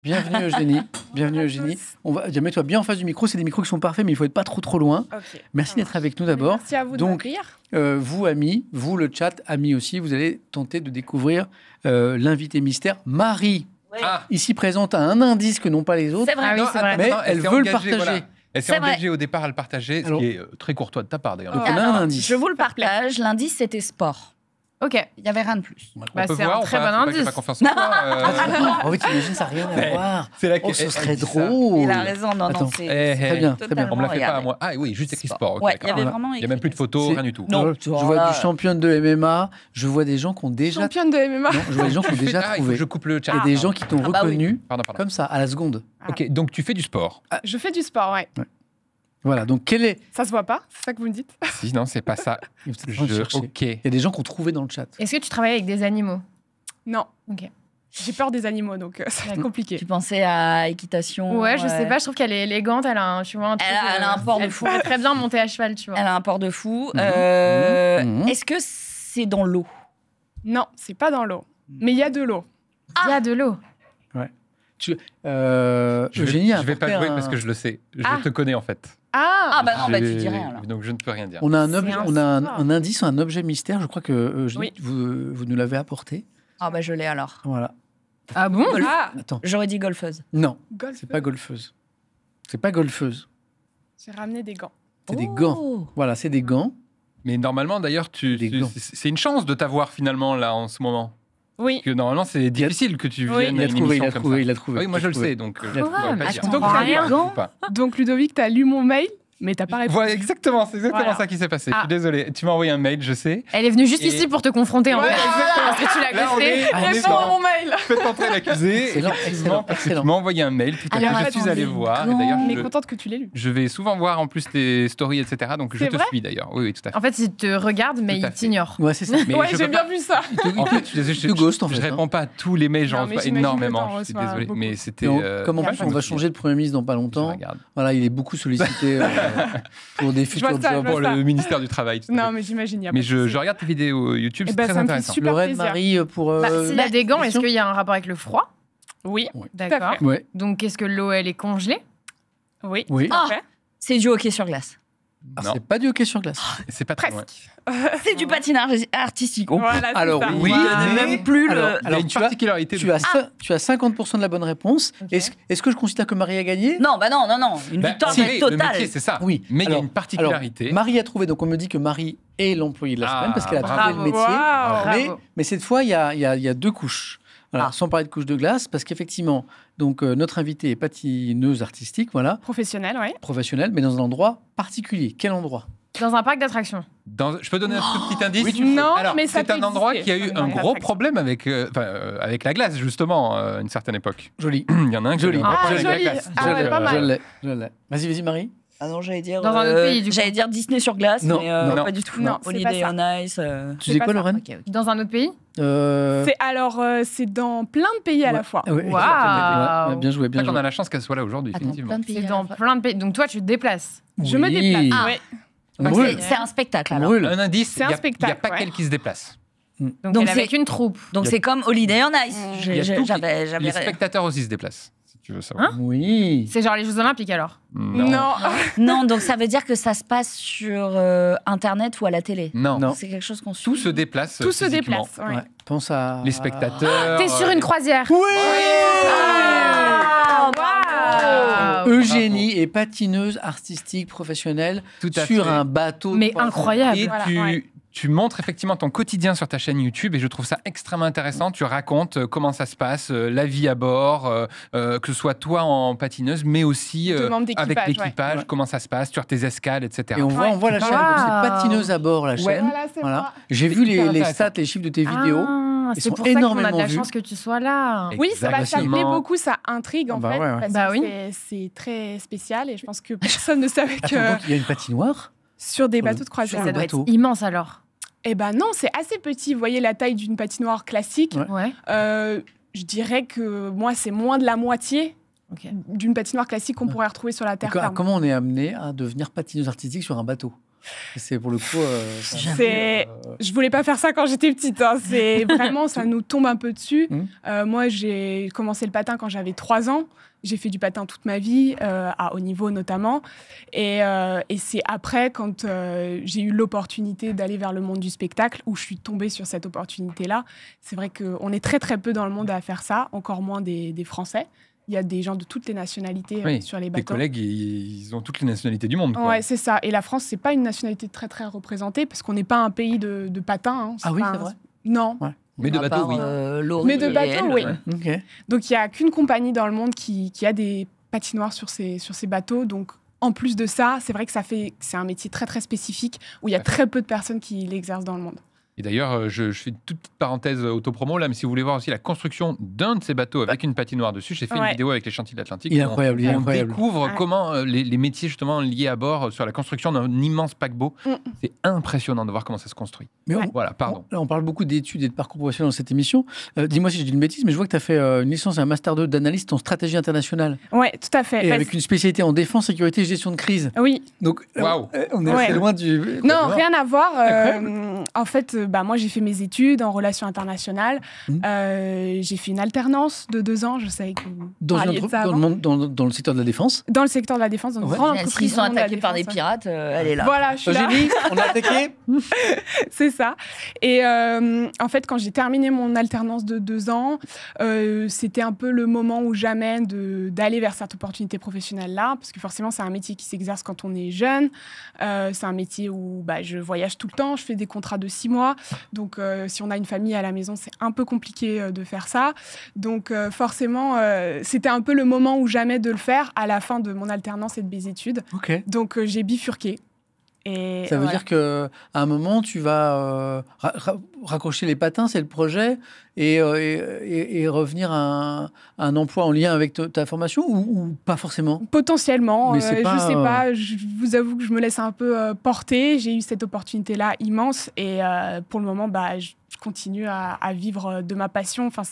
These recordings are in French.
Bienvenue Eugénie. Bienvenue Eugénie. Mets-toi bien en face du micro. C'est des micros qui sont parfaits, mais il faut être pas trop loin. Okay, merci d'être avec nous d'abord. Merci à vous de m'accueillir. Vous amis, vous le chat, amis aussi, vous allez tenter de découvrir l'invité mystère Marie. Ouais. Ici présente a un indice que n'ont pas les autres. C'est vrai, non, c'est vrai. Mais elle veut le partager. Voilà. Elle s'est C'est vrai. engagée au départ à le partager, ce qui est très courtois de ta part d'ailleurs. Donc on a un indice. Je vous le partage. L'indice, c'était sport. Ok. Il n'y avait rien de plus. On Bah, peut c'est voir un ou très pas? bon Faut pas que j'ai indice. pas confiance en toi. En fait, t'imagines, ça n'a rien à voir. C'est la Oh, ce serait dit ça. drôle. Il a raison, non, Attends. non, c'est Très bien, très bien. On me la fait pas à regardez. moi. Ah oui, juste écrit sport. ok, Ouais, il y d'accord. avait vraiment Il n'y a même plus de photos, C'est- rien du tout. Non. Je vois du championne de MMA. Je vois des gens qui ont déjà. Championne de MMA. Non, je vois des gens qui ont déjà Il faut trouvé. que je coupe le chat. Et des gens qui t'ont Ah bah oui. reconnu Pardon. comme ça, à la seconde. Ok, donc tu fais du sport. Je fais du sport, ouais. Voilà, donc quel est. Ça se voit pas, c'est ça que vous me dites? Si, non, c'est pas ça. Vous êtes en train de chercher. Ok. Il y a des gens qui ont trouvé dans le chat. Est-ce que tu travailles avec des animaux? Non. Ok. J'ai peur des animaux, donc ça va être compliqué. Tu pensais à équitation? Ouais, je sais pas, je trouve qu'elle est élégante, elle a un, tu vois, un truc, Elle a un port de elle fou. pourrait très bien monter à cheval, tu vois. Elle a un port de fou. Mhm. Est-ce que c'est dans l'eau? Non, c'est pas dans l'eau. Mais il y a de l'eau. Il y a de l'eau. Eugénie a Je vais pas apporté jouer un- parce que je le sais. Je Ah. te connais en fait. Ah bah non, bah tu J'ai- dis rien alors. Donc je ne peux rien dire. On a un, C'est objet, un on a un, sport. un indice, un objet mystère. Je crois que Eugénie, Oui. vous nous l'avez apporté. Ah bah je l'ai alors. Voilà. Ah bon? Ah, Attends. J'aurais dit golfeuse. Non, golf. c'est pas golfeuse. C'est pas golfeuse. J'ai ramené des gants. C'est des Oh. gants. Voilà, c'est des gants. Mais normalement, d'ailleurs, Des gants. c'est une chance de t'avoir finalement là en ce moment. Oui. Parce que normalement, c'est difficile que tu Oui. viennes Il à a une trouvé, il émission a comme trouvé, ça. il a trouvé. Oui, moi il je a le trouvé. sais, donc Il a trouvé. pourrais pas Attends, dire. donc, Donc, t'as rien. des gants. Donc, Ludovic, t'as lu mon mail, mais t'as pas répondu. Voilà, exactement, c'est exactement Voilà. ça qui s'est passé. Je Ah. suis désolé. Tu m'as envoyé un mail, je sais. Elle est venue juste Et- ici pour te confronter en Ouais, fait. exactement. Parce que tu l'as Là, on ghosté. est- on est Réponds à dans- mon mail. Faites entrer l'accusé. Excellent, Effectivement, parce que excellent. tu m'as envoyé un mail, tout à Alors, fait. Je attends, suis allé des voir. Et gants. d'ailleurs, Mais je- contente que tu l'aies lu. je vais souvent voir en plus tes stories, etc. Donc je C'est te vrai suis d'ailleurs. Oui, oui, tout à fait. En fait, il te regarde, mais Tout à il fait. t'ignore. Ouais, c'est ça. Mais Ouais, je j'ai peux bien pas- vu ça. En fait, je suis désolé, Tu ghostes, en fait, je hein. réponds pas à tous les mails, j'en Non, mais reçois j'imagine que énormément. t'en Je suis reçois désolé, beaucoup. mais c'était. Et comme en pas plus, on va motivé. changer de Premier ministre dans pas Je longtemps. regarde. Voilà, il est beaucoup sollicité pour des futurs vois ça, jobs. je Pour vois ça. le ministère du Travail. tout à fait. Non, mais j'imagine, il y a Mais pas de souci. je regarde tes vidéos YouTube, Eh c'est ben, très ça me fait intéressant. super Lorraine, plaisir. Marie, pour. Bah, s'il y a des gants, est-ce question qu'il y a un rapport avec le froid? Oui, Ouais. D'accord. fait. Ouais. Donc, est-ce que l'eau, elle est congelée? oui. Oui. Ah. Parfait. C'est du hockey sur glace. Ah, Non. c'est pas du hockey sur glace. C'est pas très loin. Presque. C'est du patinage artistique. Oh. Voilà, c'est Alors, ça. oui, Je mais- n'ai même plus Alors, le... Il y a une tu as- particularité. Tu as, tu as 50% de la bonne réponse. Ok. Est-ce que je considère que Marie a gagné? Non, bah non, non, non. Une Bah, victoire si, le totale. métier, c'est ça. Oui. Mais il y a Alors- une particularité. Marie a trouvé, donc on me dit que Marie est l'employé de la Ah, semaine parce qu'elle a bravo. trouvé le métier. Waouh. Mais, Bravo. mais cette fois, il y a deux couches. Voilà, Ah. sans parler de couches de glace, parce qu'effectivement, donc notre invitée est patineuse artistique, voilà, Professionnel, oui. professionnelle, mais dans un endroit particulier. Quel endroit? Dans un parc d'attractions. Je peux donner un tout petit indice Oui, tu peux. Non, Alors, mais ça c'est un peut endroit exister. qui a eu Dans un les gros attractions. problème avec la glace, justement, à une certaine époque. Joli. Il y en a un qui a eu Joli. un gros Ah, problème avec joli. la glace. Ah je ouais, l'ai, pas mal. je l'ai. Vas-y, Marie. Ah non, j'allais dire... Dans un autre pays, du coup. J'allais dire Disney sur glace, Non, mais non. pas du tout. Non, c'est Holiday pas on Ice. Tu C'est sais pas quoi, ça. Lorraine? Dans un autre pays? C'est dans plein de pays à la fois. Ah ouais, Waouh. exactement. Ouais, bien joué, C'est bien pour ça qu'on joué. a la chance qu'elle soit là aujourd'hui, Attends, effectivement. plein de pays. C'est à dans la fois. plein de pays. Donc, toi, tu te déplaces. Je me Oui. déplace. Ah. Ouais. On Donc, brûle. c'est un spectacle On alors. brûle. Un indice, C'est un il n'y a spectacle, pas ouais. qu'elle qui se déplace. Donc, Donc, elle est c'est- avec une troupe. Donc Il y a- c'est comme Holiday on Ice. Il y a tout qui- J'avais... Les spectateurs aussi se déplacent, si tu veux savoir. Oui. C'est genre les Jeux Olympiques alors? Non. Non, donc ça veut dire que ça se passe sur Internet ou à la télé. Non. Non. C'est quelque chose qu'on suit. Tout se déplace. Tout se physiquement. déplace. ouais. Ouais. Pense à. Les spectateurs. T'es sur une croisière. Oui. Ah, waouh. Eugénie est patineuse artistique professionnelle Tout à sur fait. un bateau. Mais incroyable. Et Voilà, tu, ouais. tu montres effectivement ton quotidien sur ta chaîne YouTube et je trouve ça extrêmement intéressant. Tu racontes comment ça se passe, la vie à bord, que ce soit toi en patineuse, mais aussi De membres d'équipage, avec l'équipage, ouais. comment ça se passe, sur tes escales, etc. Et on voit la chaîne. Donc c'est Waouh. patineuse à bord, la chaîne. Voilà, c'est Voilà. moi. J'ai C'est vu hyper les intéressant. stats, les chiffres de tes vidéos. Ah, Ils c'est sont pour ça qu'on a de énormément la vus. chance que tu sois là. Oui, ça me plaît Exactement. beaucoup, ça intrigue en Bah fait. ouais, ouais. Parce Bah que oui. c'est très spécial et je pense que personne ne savait Attends, que donc il y a une patinoire. sur des Sur le- bateaux de croisière. sur Ça le doit bateau. être immense alors. Eh ben non, c'est assez petit. Vous voyez la taille d'une patinoire classique. Ouais. Ouais. Je dirais que moi, c'est moins de la moitié Ok. d'une patinoire classique qu'on pourrait retrouver sur la terre ferme. Comment on est amené à devenir patineuse artistique sur un bateau? C'est pour le coup. Je voulais pas faire ça quand j'étais petite. Hein. C'est vraiment, ça nous tombe un peu dessus. Moi, j'ai commencé le patin quand j'avais 3 ans. J'ai fait du patin toute ma vie, à haut niveau notamment. Et c'est après, quand j'ai eu l'opportunité d'aller vers le monde du spectacle, où je suis tombée sur cette opportunité-là. C'est vrai qu'on est très, très peu dans le monde à faire ça, encore moins des Français. Il y a des gens de toutes les nationalités sur les bateaux. Tes collègues, ils ont toutes les nationalités du monde. Quoi. Ouais, c'est ça. Et la France, c'est pas une nationalité très, très représentée, parce qu'on n'est pas un pays de patins. Hein. Ah oui, c'est vrai. Non. Ouais. Mais de bateaux, oui. Mais de bateaux, oui. Ok. Donc, il n'y a qu'une compagnie dans le monde qui a des patinoires sur ces bateaux. Donc, en plus de ça, c'est vrai que c'est un métier très, très spécifique où il y a très peu de personnes qui l'exercent dans le monde. Et d'ailleurs, je fais une toute petite parenthèse autopromo là, mais si vous voulez voir aussi la construction d'un de ces bateaux avec une patinoire dessus, j'ai fait une vidéo avec les chantiers de l'Atlantique. Il est incroyable, on découvre comment les métiers justement liés à bord sur la construction d'un immense paquebot. C'est impressionnant de voir comment ça se construit. Mais voilà, pardon. On parle beaucoup d'études et de parcours professionnels dans cette émission. Dis-moi si je dis une bêtise, mais je vois que tu as fait une licence et un master 2 d'analyste en stratégie internationale. Oui, tout à fait. Et avec une spécialité en défense, sécurité et gestion de crise. Oui. Donc, Waouh. On est assez loin du... Non, rien à voir. En fait, moi, j'ai fait mes études en relations internationales. J'ai fait une alternance de 2 ans. Je savais que vous parliez de ça avant. Dans le secteur de la défense. Dans le secteur de la défense, dans une grande entreprise. S'ils sont attaqués par des pirates, elle est là. Voilà, je suis là. Eugénie, on a attaqué. C'est ça. Et en fait, quand j'ai terminé mon alternance de 2 ans, c'était un peu le moment ou jamais d'aller vers cette opportunité professionnelle-là, parce que forcément, c'est un métier qui s'exerce quand on est jeune. C'est un métier où je voyage tout le temps, je fais des contrats de 6 mois. Donc, si on a une famille à la maison, c'est un peu compliqué de faire ça. Donc, forcément, c'était un peu le moment ou jamais de le faire à la fin de mon alternance et de mes études. Okay. Donc, j'ai bifurqué. Et ça veut dire qu'à un moment, tu vas raccrocher les patins, c'est le projet, et revenir à un emploi en lien avec ta formation ou pas forcément? Potentiellement. Je sais pas. Je vous avoue que je me laisse un peu porter. J'ai eu cette opportunité-là immense. Et pour le moment, je continue à vivre de ma passion. Enfin,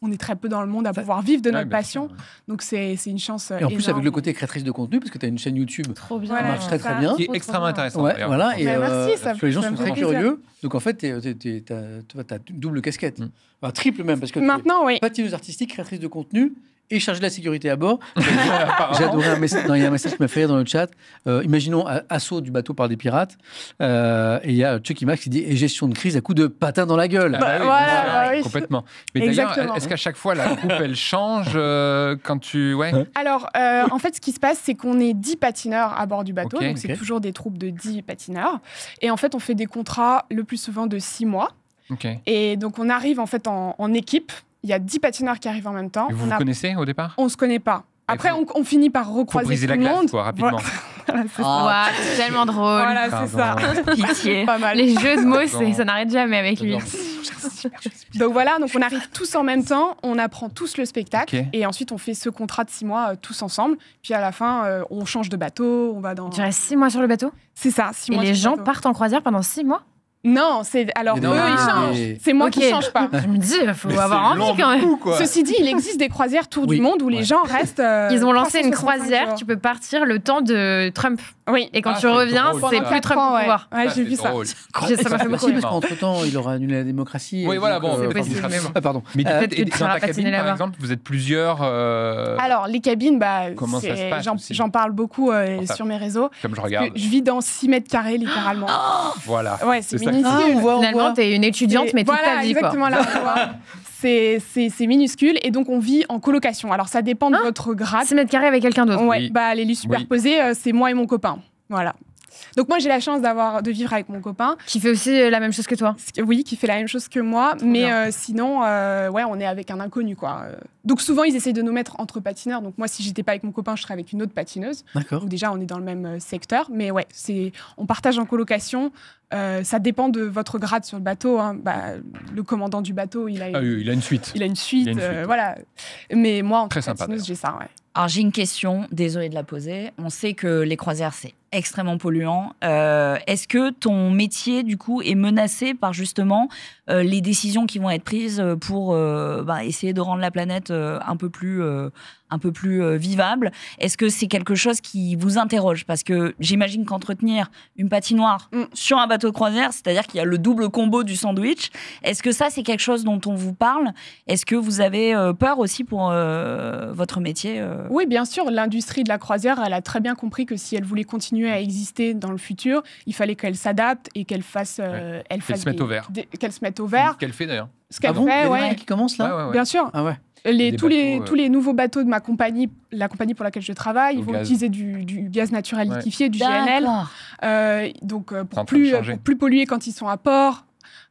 on est très peu dans le monde à pouvoir vivre de notre passion. Donc, c'est une chance Et en plus, énorme. avec le côté créatrice de contenu, parce que tu as une chaîne YouTube qui marche très, très bien. Qui est extrêmement intéressant. Voilà, et merci, les gens sont très curieux. Donc, en fait, tu as une double casquette. Enfin, triple même, parce que maintenant, oui. Patineuse artistique, créatrice de contenu et chargée de la sécurité à bord. J'ai adoré un message. Il y a un message qui m'a fait rire dans le chat. Imaginons assaut du bateau par des pirates. Et il y a Chucky Max qui dit et gestion de crise à coup de patin dans la gueule. Oui. Complètement. Mais d'ailleurs, est-ce qu'à chaque fois la coupe elle change quand tu. Alors, en fait, ce qui se passe, c'est qu'on est 10 patineurs à bord du bateau. Donc, c'est toujours des troupes de 10 patineurs. Et en fait, on fait des contrats le plus souvent de 6 mois. Et donc, on arrive en fait en équipe. Il y a 10 patineurs qui arrivent en même temps. Vous connaissez au départ? On se connaît pas. Après, on finit par recroiser tout le monde. Briser la glace, rapidement. Voilà, c'est tellement drôle. Voilà, c'est ça. Pitié. Pas mal. Les jeux de mots, ça n'arrête jamais avec lui. Donc voilà, on arrive tous en même temps, on apprend tous le spectacle et ensuite on fait ce contrat de 6 mois tous ensemble. Puis à la fin, on change de bateau, on va dans... Tu restes 6 mois sur le bateau? C'est ça, 6 mois. Et les gens partent en croisière pendant 6 mois? Non, alors eux, ils changent. C'est moi qui ne change pas. Je me dis, il faut avoir envie quand même. Ceci dit, il existe des croisières tour du monde où les gens restent. Ils ont lancé une croisière, tu peux partir le temps de Trump. Oui. Et quand tu reviens, c'est plus Trump au pouvoir. Ouais, j'ai vu ça. Ça m'a fait beaucoup rire. Parce qu'entre-temps, il aura annulé la démocratie. Oui, voilà, bon, c'est possible. Pardon. Mais peut-être dans ta cabine, par exemple, vous êtes plusieurs. Alors, les cabines, comment ça se passe j'en parle beaucoup sur mes réseaux. Comme je regarde. Je vis dans 6 mètres carrés, littéralement. Voilà. Ouais, c'est minuscule. Finalement, t'es une étudiante, mais toute ta vie. Exactement là. C'est minuscule et donc on vit en colocation. Alors ça dépend de votre grade. 6 mètres carrés avec quelqu'un d'autre. Ouais, les lits superposés, c'est moi et mon copain. Voilà. Donc moi j'ai la chance de vivre avec mon copain. Qui fait aussi la même chose que toi. Oui, qui fait la même chose que moi. Mais sinon, on est avec un inconnu, quoi. Donc souvent ils essayent de nous mettre entre patineurs. Donc moi si j'étais pas avec mon copain, je serais avec une autre patineuse. D'accord. Donc déjà on est dans le même secteur. Mais ouais, on partage en colocation. Ça dépend de votre grade sur le bateau. Hein. Le commandant du bateau, il a une suite. Il a une suite, voilà. Mais moi, en tant que sympa, patineuse, j'ai ça, ouais. Alors, j'ai une question, désolée de la poser. On sait que les croisières, c'est extrêmement polluant. Est-ce que ton métier, du coup, est menacé par justement les décisions qui vont être prises pour essayer de rendre la planète un peu plus vivable. Est-ce que c'est quelque chose qui vous interroge? Parce que j'imagine qu'entretenir une patinoire sur un bateau de croisière, c'est-à-dire qu'il y a le double combo du sandwich, est-ce que ça, c'est quelque chose dont on vous parle? Est-ce que vous avez peur aussi pour votre métier Oui, bien sûr. L'industrie de la croisière, elle a très bien compris que si elle voulait continuer à exister dans le futur, il fallait qu'elle s'adapte et qu'elle fasse... Qu'elle se mette au vert. Qu'elle se mette au vert. Qu'elle fait d'ailleurs. Ce qu'elle fait, Il y a des gens qui commencent là. Ouais. Bien sûr. Ah ouais. Tous les nouveaux bateaux de ma compagnie, la compagnie pour laquelle je travaille, ils vont utiliser du gaz naturel liquéfié, du GNL. Donc, pour plus polluer quand ils sont à port.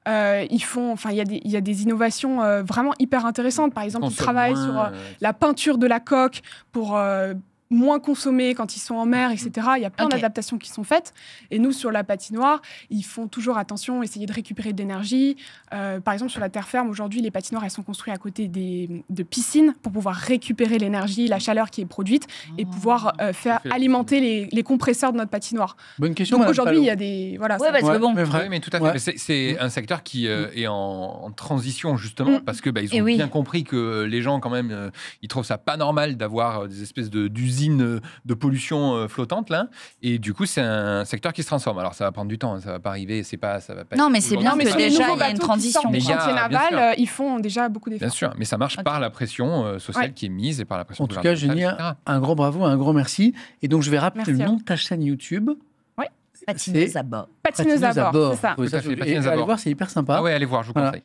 Il y a des innovations vraiment hyper intéressantes. Par exemple, ils travaillent sur la peinture de la coque pour moins consommer quand ils sont en mer, etc. Il y a plein d'adaptations qui sont faites. Et nous, sur la patinoire, ils font toujours attention, essayer de récupérer de l'énergie. Par exemple, sur la terre ferme, aujourd'hui, les patinoires, elles sont construites à côté de piscines pour pouvoir récupérer l'énergie, la chaleur qui est produite et pouvoir faire alimenter les compresseurs de notre patinoire. Bonne question. Donc aujourd'hui, il y a des... Voilà, parce que bon... mais tout à fait. Mais c'est un secteur qui est en transition, justement, parce que ils ont bien compris que les gens, quand même, ils trouvent ça pas normal d'avoir des espèces d'usines de pollution flottante, là. Et du coup, c'est un secteur qui se transforme. Alors, ça va prendre du temps, ça va pas arriver, ça va pas... Non, mais c'est bien que déjà, il y a une transition. Les chantiers navals, ils font déjà beaucoup d'efforts. Bien sûr, mais ça marche par la pression sociale qui est mise et par la pression En tout cas, Jenny, un grand bravo, un grand merci. Et donc, je vais rappeler le nom de ta chaîne YouTube. Patineuse à bord. Patineuse à bord, c'est ça. Et allez voir, c'est hyper sympa. Ah ouais, allez voir, je vous conseille.